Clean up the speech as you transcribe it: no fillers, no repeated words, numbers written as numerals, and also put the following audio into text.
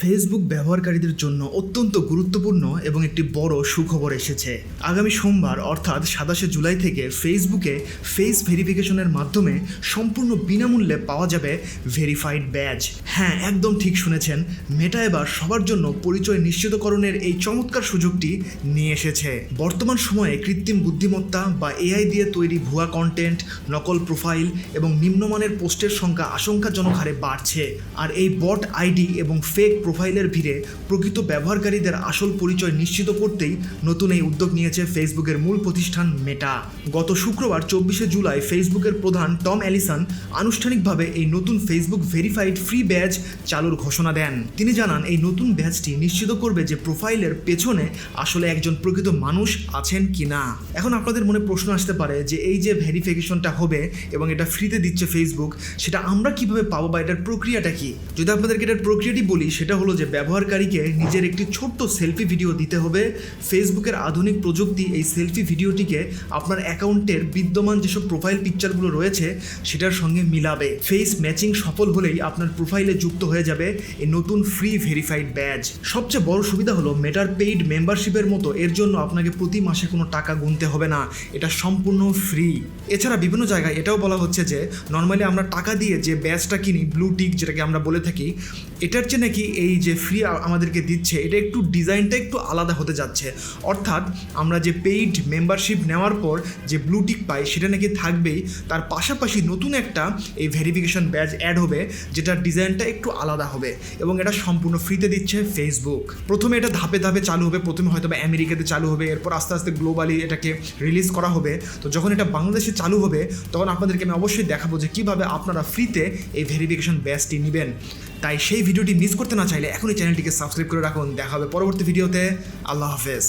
Facebook ব্যবহারকারীদের জন্য অত্যন্ত গুরুত্বপূর্ণ এবং একটি বড় সুখবর এসেছে। আগামী সোমবার অর্থাৎ 27শে জুলাই থেকে ফেসবুকে ফেস ভেরিফিকেশনের মাধ্যমে সম্পূর্ণ বিনামূল্যে পাওয়া যাবে ভেরিফাইড ব্যাজ। হ্যাঁ, একদম ঠিক শুনেছেন, মেটা এবার সবার জন্য পরিচয় নিশ্চিতকরণের এই চমৎকার সুযোগটি নিয়ে এসেছে। বর্তমান সময়ে কৃত্রিম বুদ্ধিমত্তা বা এআই দিয়ে তৈরি ভুয়া কন্টেন্ট, নকল প্রোফাইল এবং নিম্নমানের পোস্টের সংখ্যা আশঙ্কাজনক হারে বাড়ছে। আর এই বট আইডি এবং ফেক প্রোফাইলের ভিড়ে প্রকৃত ব্যবহারকারীদের আসল পরিচয় নিশ্চিত করতেই নতুন এই উদ্যোগ নিয়েছে ফেসবুকের মূল প্রতিষ্ঠান মেটা। গত শুক্রবার 24শে জুলাই ফেসবুকের প্রধান টম অ্যালিসন আনুষ্ঠানিকভাবে এই নতুন ফেসবুক ভেরিফাইড ফ্রি ব্যাজ চালুর ঘোষণা দেন। তিনি জানান, এই নতুন ব্যাজটি নিশ্চিত করবে যে প্রোফাইলের পেছনে আসলে একজন প্রকৃত মানুষ আছেন কিনা। এখন আপনাদের মনে প্রশ্ন আসতে পারে যে এই যে ভেরিফিকেশনটা হবে এবং এটা ফ্রিতে দিচ্ছে ফেসবুক, সেটা আমরা কিভাবে পাবো বা এটার প্রক্রিয়াটা কি? যদি আপনাদেরকে এটার প্রক্রিয়াটি বলি, সেটা হলো যে ব্যবহারকারীকে নিজের একটি ছোট্ট সেলফি ভিডিও দিতে হবে। ফেসবুকের আধুনিক প্রযুক্তি এই সেলফি ভিডিওটিকে আপনার অ্যাকাউন্টের বিদ্যমান যেসব প্রোফাইল পিকচারগুলো রয়েছে সেটার সঙ্গে মিলাবে। ফেস ম্যাচিং সফল হলেই আপনার প্রোফাইলে যুক্ত হয়ে যাবে এই নতুন ফ্রি ভেরিফাইড ব্যাজ। সবচেয়ে বড় সুবিধা হলো মেটার পেইড মেম্বারশিপের মতো এর জন্য আপনাকে প্রতি মাসে কোনো টাকা গুনতে হবে না, এটা সম্পূর্ণ ফ্রি। এছাড়া বিভিন্ন জায়গায় এটাও বলা হচ্ছে যে নর্মালি আমরা টাকা দিয়ে যে ব্যাজটা কিনি, ব্লু টিক যেটাকে আমরা বলে থাকি, এটার চেয়ে নাকি এই যে ফ্রি আমাদেরকে দিচ্ছে এটা একটু ডিজাইনটা একটু আলাদা হতে যাচ্ছে। অর্থাৎ আমরা যে পেইড মেম্বারশিপ নেওয়ার পর যে ব্লু টিক পাই সেটা নাকি থাকবেই, তার পাশাপাশি নতুন একটা এই ভেরিফিকেশন ব্যাজ অ্যাড হবে যেটার ডিজাইনটা একটু আলাদা হবে এবং এটা সম্পূর্ণ ফ্রিতে দিচ্ছে ফেসবুক। প্রথমে এটা ধাপে ধাপে চালু হবে, প্রথমে হয়তো বা আমেরিকাতে চালু হবে, এরপর আস্তে আস্তে গ্লোবালি এটাকে রিলিজ করা হবে। তো যখন এটা বাংলাদেশে চালু হবে তখন আপনাদেরকে আমি অবশ্যই দেখাবো যে কীভাবে আপনারা ফ্রিতে এই ভেরিফিকেশন ব্যাজটি নেবেন। তাই সেই ভিডিওটি মিস করতে না চাইলে এখনই চ্যানেলটিকে সাবস্ক্রাইব করে রাখুন। দেখা হবে পরবর্তী ভিডিওতে। আল্লাহ হাফেজ।